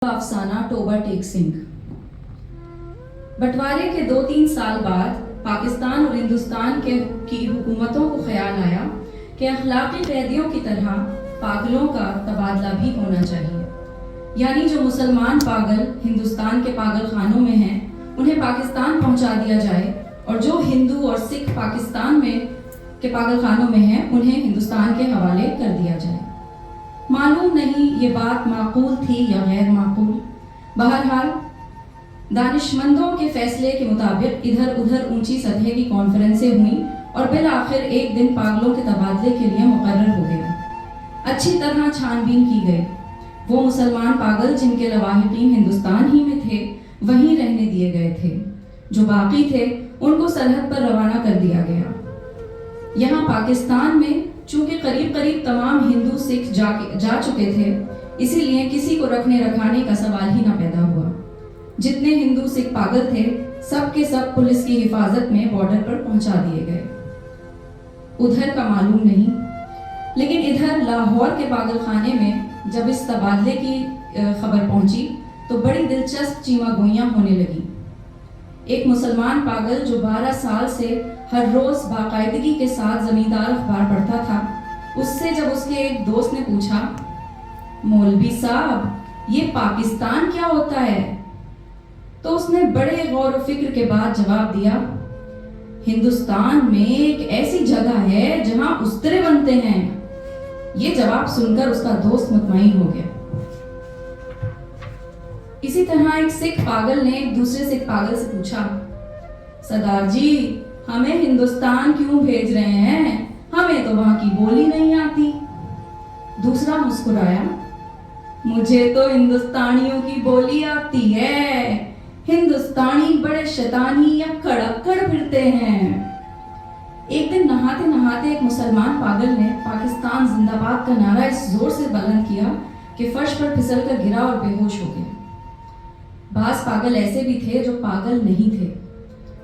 افسانہ ٹوبہ ٹیک سنگھ۔ بٹوارے کے 2-3 سال بعد پاکستان اور ہندوستان کی حکومتوں کو خیال آیا کہ اخلاقی قیدیوں کی طرح پاگلوں کا تبادلہ بھی ہونا چاہیے، یعنی جو مسلمان پاگل ہندوستان کے پاگل خانوں میں ہیں انہیں پاکستان پہنچا دیا جائے، اور جو ہندو اور سکھ پاکستان میں کے پاگل خانوں میں ہیں انہیں ہندوستان کے حوالے کر دیا جائے۔ معلوم نہیں یہ بات معقول تھی یا غیر معقول، بہرحال دانشمندوں کے فیصلے کے مطابق ادھر ادھر اونچی سطح کی کانفرنسیں ہوئیں اور بالآخر ایک دن پاگلوں کے تبادلے کے لیے مقرر ہو گیا۔ اچھی طرح چھان بین کی گئی، وہ مسلمان پاگل جن کے لواحقین ہندوستان ہی میں تھے وہیں رہنے دیے گئے تھے، جو باقی تھے ان کو سرحد پر روانہ کر دیا گیا۔ یہاں پاکستان میں چونکہ قریب تمام ہندو سکھ جا چکے تھے، اسی لیے کسی کو رکھنے رکھانے کا سوال ہی نہ پیدا ہوا۔ جتنے ہندو سکھ پاگل تھے سب کے سب پولیس کی حفاظت میں بارڈر پر پہنچا دیے گئے۔ ادھر کا معلوم نہیں، لیکن ادھر لاہور کے پاگل خانے میں جب اس تبادلے کی خبر پہنچی تو بڑی دلچسپ چیمہ گوئیاں ہونے لگیں۔ ایک مسلمان پاگل جو 12 سال سے ہر روز باقاعدگی کے ساتھ زمیندار اخبار پڑھتا تھا، اس سے جب اس کے ایک دوست نے پوچھا، مولوی صاحب یہ پاکستان کیا ہوتا ہے، تو اس نے بڑے غور و فکر کے بعد جواب دیا، ہندوستان میں ایک ایسی جگہ ہے جہاں استرے بنتے ہیں۔ یہ جواب سن کر اس کا دوست مطمئن ہو گیا۔ اسی طرح ایک سکھ پاگل نے ایک دوسرے سکھ پاگل سے پوچھا، سردار جی ہمیں ہندوستان کیوں بھیج رہے ہیں، ہمیں تو وہاں کی بولی نہیں آتی۔ دوسرا مسکرایا، مجھے تو ہندوستانیوں کی بولی آتی ہے، ہندوستانی بڑے شیطانی اکڑ پھرتے ہیں۔ ایک دن نہاتے ایک مسلمان پاگل نے پاکستان زندہ باد کا نعرہ اس زور سے بلند کیا کہ فرش پر پھسل کر گرا اور بے ہوش ہو گیا۔ بعض پاگل ایسے بھی تھے جو پاگل نہیں تھے،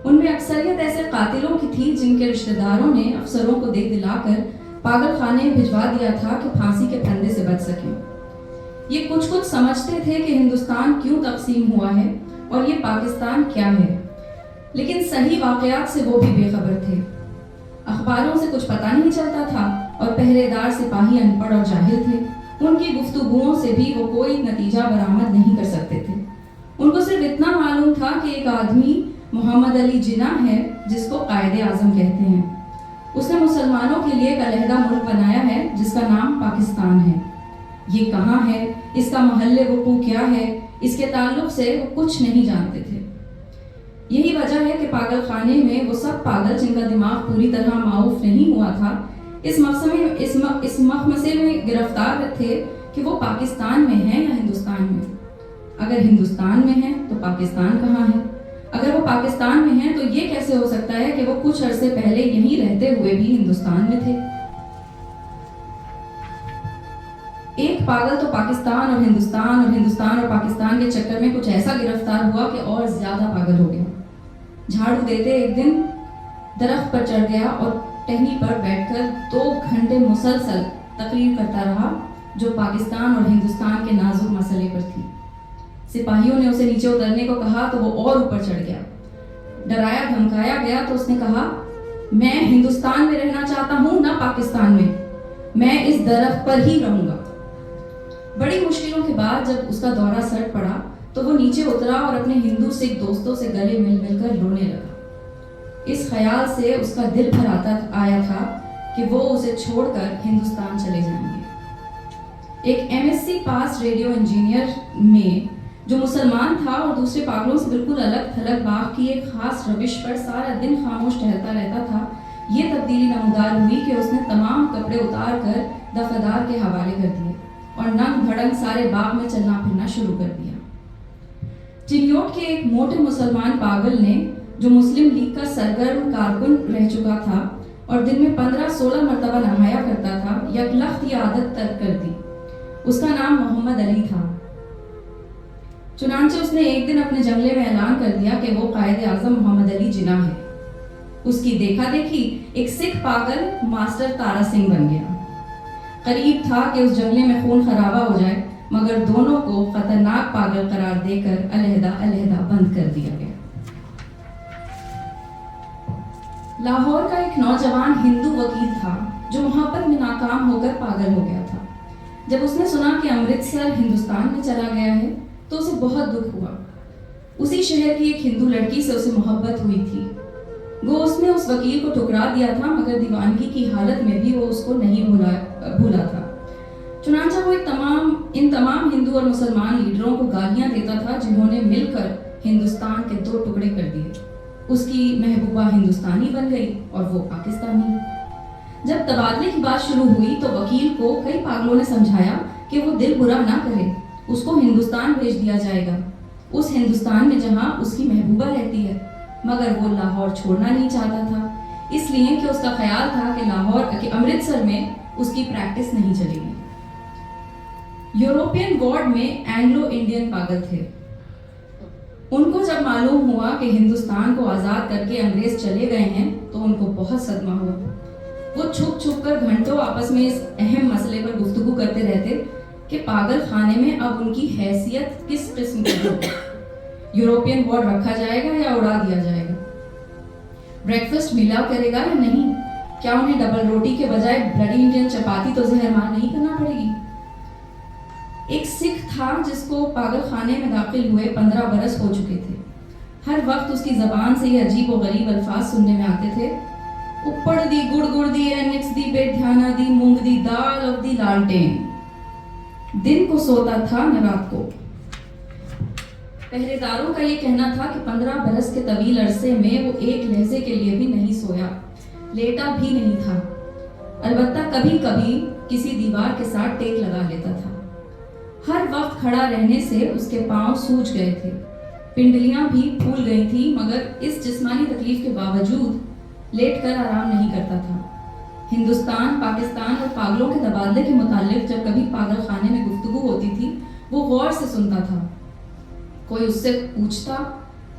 ان میں اکثریت ایسے قاتلوں کی تھی جن کے رشتہ داروں نے افسروں کو دیکھ دلا کر پاگل خانے بھجوا دیا تھا کہ پھانسی کے پھندے سے بچ سکیں۔ یہ کچھ سمجھتے تھے کہ ہندوستان کیوں تقسیم ہوا ہے اور یہ پاکستان کیا ہے، لیکن صحیح واقعات سے وہ بھی بے خبر تھے۔ اخباروں سے کچھ پتہ نہیں چلتا تھا اور پہرے دار سپاہی ان پڑھ اور جاہل تھے، ان کی گفتگوؤں سے بھی وہ کوئی نتیجہ برآمد نہیں کر سکتے تھے۔ ان کو صرف اتنا معلوم تھا کہ ایک آدمی محمد علی جناح ہے جس کو قائد اعظم کہتے ہیں، اس نے مسلمانوں کے لیے ایک علیحدہ ملک بنایا ہے جس کا نام پاکستان ہے۔ یہ کہاں ہے، اس کا محل وقوع کیا ہے، اس کے تعلق سے وہ کچھ نہیں جانتے تھے۔ یہی وجہ ہے کہ پاگل خانے میں وہ سب پاگل جن کا دماغ پوری طرح معاف نہیں ہوا تھا اس مخمصے میں گرفتار تھے کہ وہ پاکستان میں ہیں یا ہندوستان میں۔ اگر ہندوستان میں ہیں تو پاکستان کہاں ہے؟ اگر وہ پاکستان میں ہیں تو یہ کیسے ہو سکتا ہے کہ وہ کچھ عرصے پہلے یہیں رہتے ہوئے بھی ہندوستان میں تھے؟ ایک پاگل تو پاکستان اور ہندوستان اور پاکستان کے چکر میں کچھ ایسا گرفتار ہوا کہ اور زیادہ پاگل ہو گیا۔ جھاڑو دیتے ایک دن درخت پر چڑھ گیا اور ٹہنی پر بیٹھ کر 2 گھنٹے مسلسل تقریر کرتا رہا جو پاکستان اور ہندوستان کے نازک مسئلے پر تھی۔ سپاہیوں نے اسے نیچے اترنے کو کہا تو وہ اور اوپر چڑھ گیا۔ ڈرایا دھمکایا گیا تو اس نے کہا، میں ہندوستان میں رہنا چاہتا ہوں نہ پاکستان میں اس درخت پر ہی رہوں گا۔ بڑی مشکلوں کے بعد جب اس کا دورہ سر پڑا تو وہ نیچے اترا اور اپنے ہندو سکھ دوستوں سے گلے مل کر رونے لگا۔ اس خیال سے اس کا دل بھر آیا تھا کہ وہ اسے چھوڑ کر ہندوستان چلے جائیں گے۔ ایک MSc پاس ریڈیو انجینئر میں جو مسلمان تھا اور دوسرے پاگلوں سے بالکل الگ تھلگ باغ کی ایک خاص روش پر سارا دن خاموش ٹہلتا رہتا تھا، یہ تبدیلی نمودار ہوئی کہ اس نے تمام کپڑے اتار کر دفعدار کے حوالے کر دیے اور ننگ دھڑنگ سارے باغ میں چلنا پھرنا شروع کر دیا۔ چنیوٹ کے ایک موٹے مسلمان پاگل نے جو مسلم لیگ کا سرگرم کارکن رہ چکا تھا اور دن میں 15-16 مرتبہ نہایا کرتا تھا، یکلخت یہ عادت ترک کر دی۔ اس کا نام محمد علی تھا۔ چنانچہ اس نے ایک دن اپنے جنگلے میں اعلان کر دیا کہ وہ قائد اعظم محمد علی جناح ہے۔ اس کی دیکھا دیکھی ایک سکھ پاگل ماسٹر تارا سنگھ بن گیا۔ قریب تھا کہ اس جنگلے میں خون خرابہ ہو جائے، मगर दोनों को खतरनाक पागल करार देकर अलहदा अलहदा बंद कर दिया गया। लाहौर का एक नौजवान हिंदू वकील था जो मोहब्बत में नाकाम होकर पागल हो गया था। जब उसने सुना कि अमृतसर हिंदुस्तान में चला गया है तो उसे बहुत दुख हुआ। उसी शहर की एक हिंदू लड़की से उसे मोहब्बत हुई थी। वो उसने उस वकील को ठुकरा दिया था, मगर दीवानगी की हालत में भी वो उसको नहीं भूला था। चुनांचा वो इन तमाम हिंदू और मुसलमान लीडरों को गालियां देता था जिन्होंने मिलकर हिंदुस्तान के 2 टुकड़े कर दिए। उसकी महबूबा हिंदुस्तानी बन गई और वो पाकिस्तानी। जब तबादले की बात शुरू हुई तो वकील को कई पागलों ने समझाया कि वो दिल बुरा ना करे, उसको हिंदुस्तान भेज दिया जाएगा, उस हिंदुस्तान में जहां उसकी महबूबा रहती है। मगर वो लाहौर छोड़ना नहीं चाहता था, इसलिए कि उसका ख्याल था कि अमृतसर में उसकी प्रैक्टिस नहीं चलेगी। यूरोपियन वार्ड में एंग्लो इंडियन पागल थे। उनको जब मालूम हुआ कि हिंदुस्तान को आज़ाद करके अंग्रेज चले गए हैं तो उनको बहुत सदमा हुआ। वो छुप छुप कर घंटों आपस में इस अहम मसले पर गुफ्तगू करते रहते कि पागल खाने में अब उनकी हैसियत किस किस्म की होगी, यूरोपियन वार्ड रखा जाएगा या उड़ा दिया जाएगा, ब्रेकफास्ट मिला करेगा या नहीं, क्या उन्हें डबल रोटी के बजाय ब्लडी इंडियन चपाती तो जहरमार नहीं करना पड़ेगी। एक सिख था जिसको पागल खाने में दाखिल हुए 15 बरस हो चुके थे। हर वक्त उसकी जबान से ये अजीब व गरीब अल्फाज सुनने में आते थे। उप्पड़ दी गुड़ गुड़ दी निक्स दी बेध्याना दी मूंग दी दाल of दी लालटेन। दिन को सोता था न रात को। पहरेदारों का ये कहना था कि 15 बरस के तवील अरसे में वो एक लहजे के लिए भी नहीं सोया, लेटा भी नहीं था। अलबत्ता कभी कभी किसी दीवार के साथ टेक लगा लेता था। हर वक्त खड़ा रहने से उसके पांव सूज गए थे, पिंडलियां भी फूल गई थी, मगर इस जिस्मानी तकलीफ के बावजूद लेटकर आराम नहीं करता था। हिंदुस्तान, पाकिस्तान और पागलों के तबादले के मुतालिक जब कभी पागल खाने में गुफ्तगू होती थी वो गौर से सुनता था। कोई उससे पूछता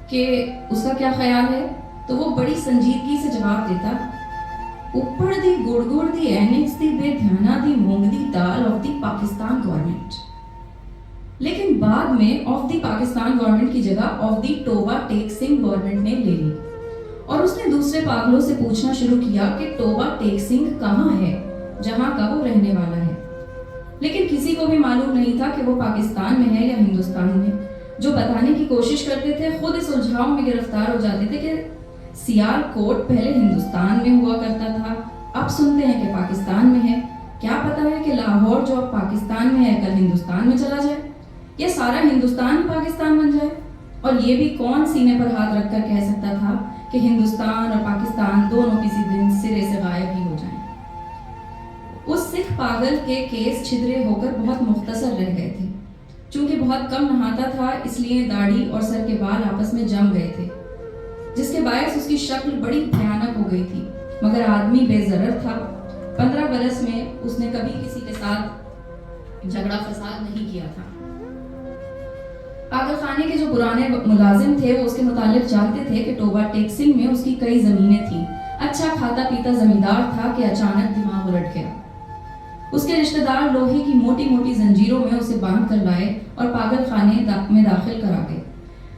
कि उसका क्या ख्याल है तो वो बड़ी संजीदगी से जवाब देता, ऊपर दी गुड़ गुड़ दी एनिक्स दी बेध्याना दी मूंग दी दाल ऑफ दी पाकिस्तान गवर्नमेंट। लेकिन बाद में ऑफ दी पाकिस्तान गवर्नमेंट की जगह of the Toba Tek Singh government ने ले ली और उसने दूसरे पागलों से पूछना शुरू किया कि टोबा टेक सिंह कहाँ है जहां का वो रहने वाला है। लेकिन किसी को भी मालूम नहीं था कि वो पाकिस्तान में है या हिंदुस्तान में। जो बताने की कोशिश करते थे खुद इस उलझाव में गिरफ्तार हो जाते थे कि सियालकोट पहले हिंदुस्तान में हुआ करता था, अब सुनते हैं कि पाकिस्तान में है। क्या पता है कि लाहौर जो अब पाकिस्तान में है कल हिंदुस्तान में चला जाए, या सारा हिंदुस्तान पाकिस्तान बन जाए। और ये भी कौन सीने पर हाथ रखकर कह सकता था कि हिंदुस्तान और पाकिस्तान दोनों किसी दिन सिरे से गायब ही हो जाएं। उस सिख पागल के केस छिद्रे होकर बहुत मुख्तसर रह गए थे। चूंकि बहुत कम नहाता था इसलिए दाढ़ी और सर के बाल आपस में जम गए थे, जिसके बायस उसकी शक्ल बड़ी भयानक हो गई थी, मगर आदमी बेजरर था। 15 बरस में उसने कभी किसी के साथ झगड़ा फसाद नहीं किया था। पागल खाने के जो पुराने मुलाजिम थे वो उसके मुतालिक जानते थे कि टोबा टेक सिंह में उसकी कई जमीनें थीं। अच्छा खाता पीता जमींदार था कि अचानक दिमाग उलट गया। उसके रिश्तेदार लोहे की मोटी मोटी जंजीरों में उसे बांध कर लाए और पागल खाने में दाखिल करा गए।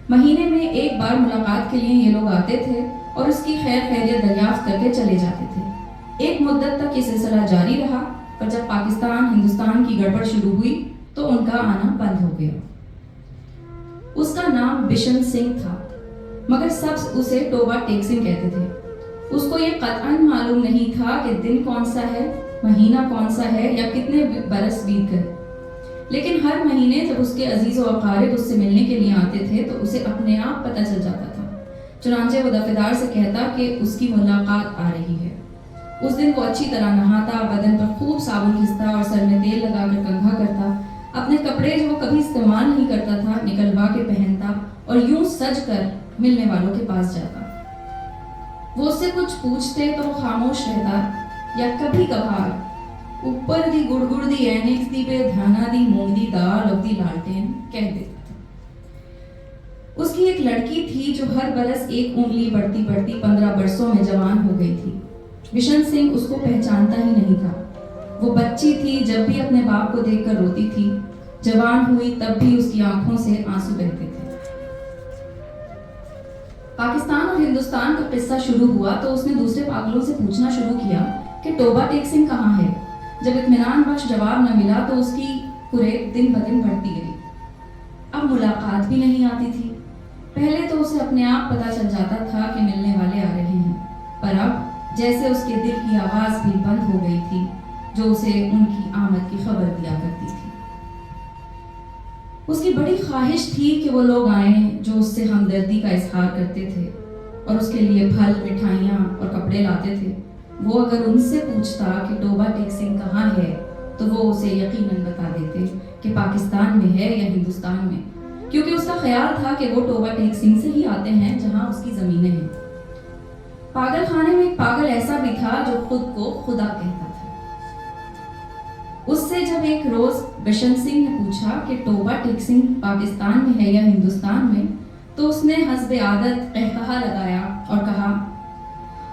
महीने में एक बार मुलाकात के लिए ये लोग आते थे और उसकी खैर खैरियत दरियाफ्त करके चले जाते थे। एक मुद्दत तक ये सिलसिला जारी रहा, पर जब पाकिस्तान हिंदुस्तान की गड़बड़ शुरू हुई तो उनका आना बंद हो गया। उसका नाम बिशन सिंह था, मगर सब उसे टोबा टेक सिंह कहते थे। उसको ये कतअन मालूम नहीं था कि दिन कौन सा है, महीना कौन सा है या कितने बरस बीत गए। लेकिन हर महीने जब उसके अजीज और अकारिब उससे मिलने के लिए आते थे तो उसे अपने आप पता चल जाता था। चुनांचे वो दफेदार से कहता कि उसकी मुलाकात आ रही है। उस दिन वो अच्छी तरह नहाता, बदन पर खूब साबुन घिसता और सर में तेल लगाकर कंघा करता। अपने कपड़े जो वो कभी इस्तेमाल नहीं करता था निकलवा के पहनता और यूं सज कर मिलने वालों के पास जाता। वो उससे कुछ पूछते तो वो खामोश रहता या कभी कभार ऊपर दी गुड़ गुड़ दी एनिक्स दी बेध्याना दी मूंग दी दाल ऑफ दी लालटेन कह देता था। उसकी एक लड़की थी जो हर बरस एक उंगली बढ़ती बढ़ती 15 बरसों में जवान हो गई थी। बिशन सिंह उसको पहचानता ही नहीं था। वो बच्ची थी, जब भी अपने बाप को देखकर रोती थी। जवान हुई तब भी उसकी आंखों से आंसू बहते थे। पाकिस्तान और हिंदुस्तान का किस्सा शुरू हुआ तो उसने दूसरे पागलों से पूछना शुरू किया कि टोबा टेक सिंह कहाँ है। जब इत्मीनान बख्श जवाब न मिला तो उसकी कुरेद दिन ब दिन बढ़ती गई। अब मुलाकात भी नहीं आती थी। पहले तो उसे अपने आप पता चल जाता था कि मिलने वाले आ रहे हैं, पर अब जैसे उसके दिल की आवाज़ भी बंद हो गई थी जो उसे उनकी आमद की खबर दिया करती थी। उसकी बड़ी ख्वाहिश थी कि वो लोग आएं जो उससे हमदर्दी का इजहार करते थे और उसके लिए फल, मिठाइयाँ और कपड़े लाते थे। वो अगर उनसे पूछता कि टोबा टेक सिंह कहाँ है तो वो उसे यकीनन बता देते कि पाकिस्तान में है या हिंदुस्तान में, क्योंकि उसका ख्याल था कि वो टोबा टेक सिंह से ही आते हैं जहाँ उसकी ज़मीनें हैं। पागल खाने में एक पागल ऐसा भी था जो खुद को खुदा कहता था। उससे जब एक रोज बिशन सिंह ने पूछा कि टोबा टेक सिंह पाकिस्तान में है या हिंदुस्तान में, तो उसने हस्बे आदत कहकहा लगाया और कहा,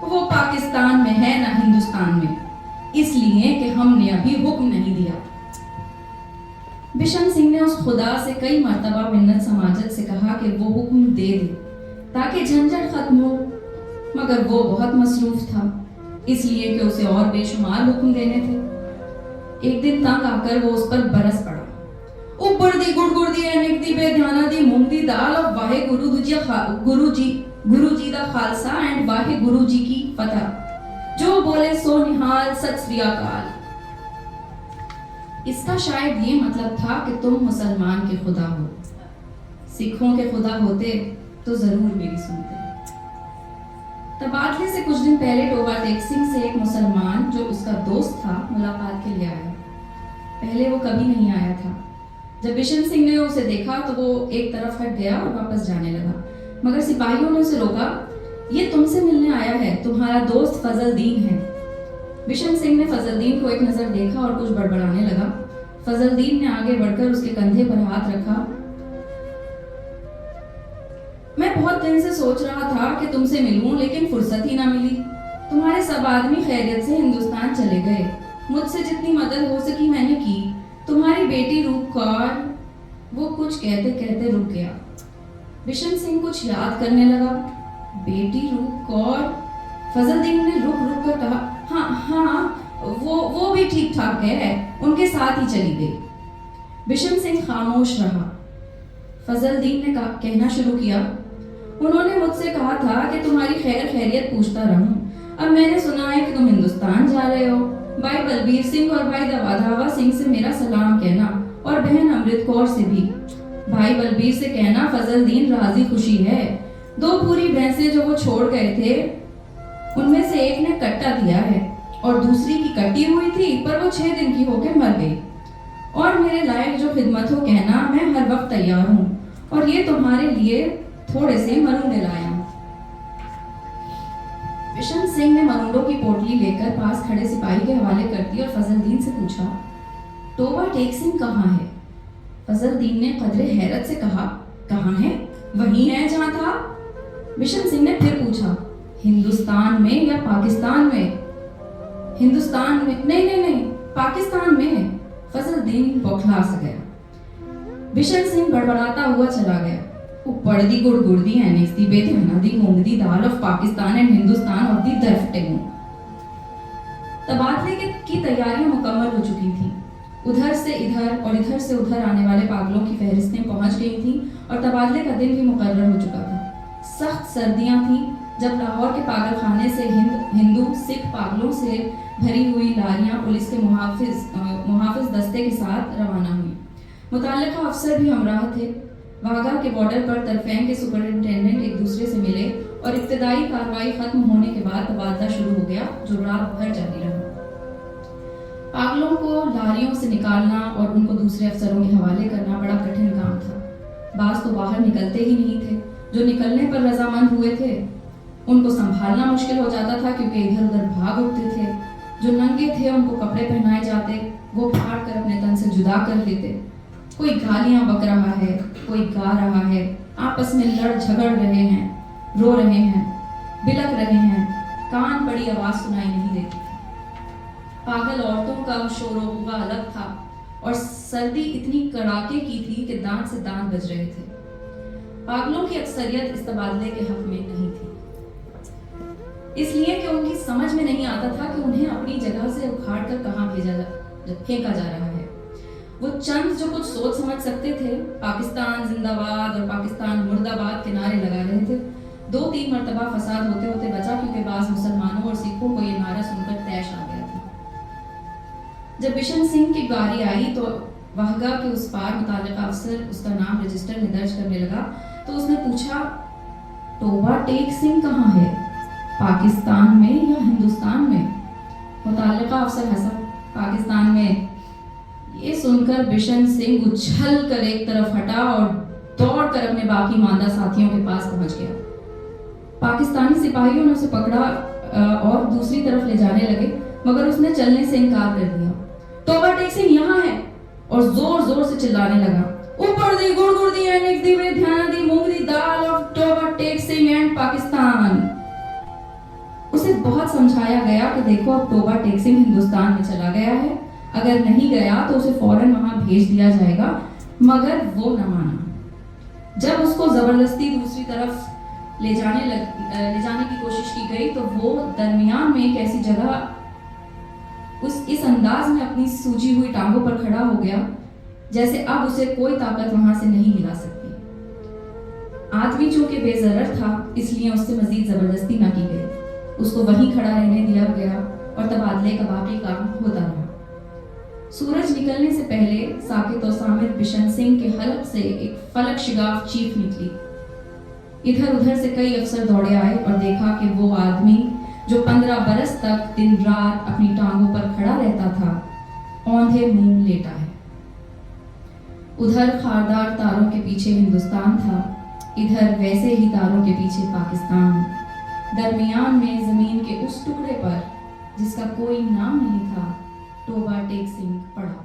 वो पाकिस्तान में है ना हिंदुस्तान में, इसलिए कि हमने अभी हुक्म नहीं दिया। बिशन सिंह ने उस खुदा से कई मर्तबा मिन्नत समाजत से कहा कि वो हुक्म दे दे ताकि झंझट खत्म हो, मगर वो बहुत मसरूफ था, इसलिए कि उसे और बेशुमार हुक्म देने थे। एक दिन तंग आकर वो उस पर बरस पड़ा। ऊपर दी गुड़ दी एनिक दी बेध्याना दी मूंग दी दाल और वाहे गुरु जी दा खालसा एंड वाहे गुरु जी की फतह, जो बोले सो निहाल, सत श्री अकाल। इसका शायद ये मतलब था कि तुम मुसलमान के खुदा हो, सिखों के खुदा होते तो जरूर मेरी सुनते। तबादले से कुछ दिन पहले टोबा टेक सिंह से एक मुसलमान जो उसका दोस्त था मुलाकात के लिए आया। पहले वो कभी नहीं आया था। जब बिशन सिंह ने उसे देखा तो वो एक तरफ हट गया और वापस जाने लगा, मगर सिपाहियों ने उसे रोका। ये तुमसे मिलने आया है, तुम्हारा दोस्त फजलदीन है। बिशन सिंह ने फजलदीन को एक नजर देखा और कुछ बड़बड़ाने लगा। फजलदीन ने आगे बढ़कर उसके कंधे पर हाथ रखा। मैं बहुत दिन से सोच रहा था कि तुमसे मिलूं, लेकिन फुर्सत ही ना मिली। तुम्हारे सब आदमी खैरियत से हिंदुस्तान चले गए। मुझसे जितनी मदद हो सकी मैंने की। तुम्हारी बेटी रूप कौर, वो कुछ कहते कहते रुक गया। बिशन सिंह कुछ याद करने लगा। बेटी रूप कौर, फजलदीन ने रुक रुक कर कहा, हाँ वो भी ठीक ठाक है, उनके साथ ही चली गई। बिशन सिंह खामोश रहा। फजलदीन ने कहना शुरू किया, उन्होंने मुझसे कहा था कि तुम्हारी खैर खैरियत पूछता रहूं। अब मैंने सुना है कि तुम हिंदुस्तान जा रहे हो। भाई बलबीर सिंह और भाई दावा सिंह से मेरा सलाम कहना, और बहन अमृत कौर से भी। भाई बलबीर से कहना फजलदीन राजी खुशी है। 2 पूरी भैंसें जो वो छोड़ गए थे उनमें से एक ने कट्टा दिया है और दूसरी की कटी हुई थी, पर वो 6 दिन की होकर मर गई। और मेरे लायक जो खिदमत हो कहना, मैं हर वक्त तैयार हूँ, और ये तुम्हारे लिए थोड़े से मरुंडे लाया हूँ। बिशन सिंह ने मरुंडों की पोटली लेकर पास खड़े सिपाही के हवाले कर दी और फजलदीन से पूछा, टोबा टेक सिंह कहाँ है? फजलदीन ने कदरे हैरत से कहा, कहाँ है? वही है जहाँ था। बिशन सिंह ने फिर पूछा, हिंदुस्तान में या पाकिस्तान में? हिंदुस्तान में। नहीं, पाकिस्तान में है। फजलदीन बौखला सा गया। बिशन सिंह बड़बड़ाता हुआ चला गया। ऊपर दी गुड़ दी एनिक्स दी बेध्याना दी मूंग दी दाल ऑफ पाकिस्तान एंड हिंदुस्तान और दी दरफटे हूँ। तबादले की तैयारियां मुकम्मल हो चुकी थी। उधर से इधर और इधर से उधर आने वाले पागलों की फहरिस्तें पहुंच गई थी और तबादले का दिन भी मुकर्रर हो चुका था। सख्त सर्दियां थी जब लाहौर के पागल खाने से हिंदू सिख पागलों से भरी हुई लारियां पुलिस के मुहाफिज दस्ते के साथ रवाना हुई। मुतल्लिका अफसर भी हमराह थे। वाघा के बॉर्डर पर तरफेन के सुपरिंटेंडेंट एक दूसरे से मिले और इब्तदाई कार्रवाई खत्म होने के बाद तबादला शुरू हो गया, जो रात भर जारी रहा। पागलों को लारियों से निकालना और उनको दूसरे अफसरों के हवाले करना बड़ा कठिन काम था। बाज तो बाहर निकलते ही नहीं थे। जो निकलने पर रजामंद हुए थे उनको संभालना मुश्किल हो जाता था, क्योंकि इधर उधर भाग उठते थे। जो नंगे थे उनको कपड़े पहनाए जाते, वो फाड़ कर अपने तन से जुदा कर लेते। कोई गालियां बक रहा है, कोई गा रहा है, आपस में लड़ झगड़ रहे हैं, रो रहे हैं, बिलक रहे हैं, कान पड़ी आवाज सुनाई नहीं देती थी। पागल औरतों का शोर गुब्बार अलग था اور سردی اتنی کڑاکے کی تھی کہ دانت سے دانت بج رہے تھے۔ پاگلوں کی اکثریت اس تبادلے کے حق میں نہیں تھی، اس لیے کہ ان کی سمجھ میں نہیں آتا تھا کہ انہیں اپنی جگہ سے اکھاڑ کر کہاں پھینکا جا رہا ہے۔ وہ چند جو کچھ سوچ سمجھ سکتے تھے پاکستان زندہ باد اور پاکستان مردہ باد کے نعرے لگا رہے تھے۔ 2-3 مرتبہ فساد ہوتے ہوتے بچا، کیونکہ بعض مسلمانوں اور سکھوں کو یہ نعرہ سن کر طیش آ گیا تھا۔ جب بشن سنگھ کی باری آئی تو وہگا کے اس پار متعلقہ افسر اس کا نام رجسٹر میں درج کرنے لگا تو اس نے پوچھا، توبہ ٹیک سنگھ کہاں ہے، پاکستان میں یا ہندوستان میں؟ متعلقہ افسر ہنسا، پاکستان میں۔ یہ سن کر بشن سنگھ اچھل کر ایک طرف ہٹا اور دوڑ کر اپنے باقی ماندہ ساتھیوں کے پاس پہنچ گیا۔ پاکستانی سپاہیوں نے اسے پکڑا اور دوسری طرف لے جانے لگے، مگر اس نے چلنے سے انکار کر دیا۔ توبہ ٹیک سنگھ یہاں ہے، اور زور زور سے چلانے لگا، اوپر دی گڑ گڑ دی اینک دی وے دھیان دی مونگ دی دال آف توبہ ٹیک سنگھ اینڈ پاکستان۔ اسے بہت سمجھایا گیا کہ دیکھو اب توبہ ٹیک سنگھ ہندوستان میں چلا گیا ہے، اگر نہیں گیا تو اسے فوراً وہاں بھیج دیا جائے گا، مگر وہ نہ مانا۔ جب اس کو زبردستی دوسری طرف لے جانے کی کوشش کی گئی تو وہ درمیان میں ایک ایسی جگہ اس انداز میں اپنی سوجی ہوئی ٹانگوں پر کھڑا ہو گیا جیسے اب اسے کوئی طاقت وہاں سے نہیں ہلا سکتی۔ آدمی چونکہ بے ضرر تھا اس لیے اس سے مزید زبردستی نہ کی گئی، اس کو وہیں کھڑا رہنے دیا گیا اور تبادلے کا باقی کام ہوتا رہا۔ سورج نکلنے سے پہلے ساکت و صامت بشن سنگھ کے حلق سے ایک فلک شگاف چیخ نکلی۔ ادھر ادھر سے کئی افسر دوڑے آئے اور دیکھا کہ وہ آدمی جو 15 برس تک دن رات اپنی ٹانگوں پر کھڑا رہتا تھا، اوندھے منہ لیٹا ہے۔ ادھر خاردار تاروں کے پیچھے ہندوستان تھا، ادھر ویسے ہی تاروں کے پیچھے پاکستان۔ درمیان میں زمین کے اس ٹکڑے پر جس کا کوئی نام نہیں تھا، توبہ ٹیک سنگھ پڑا۔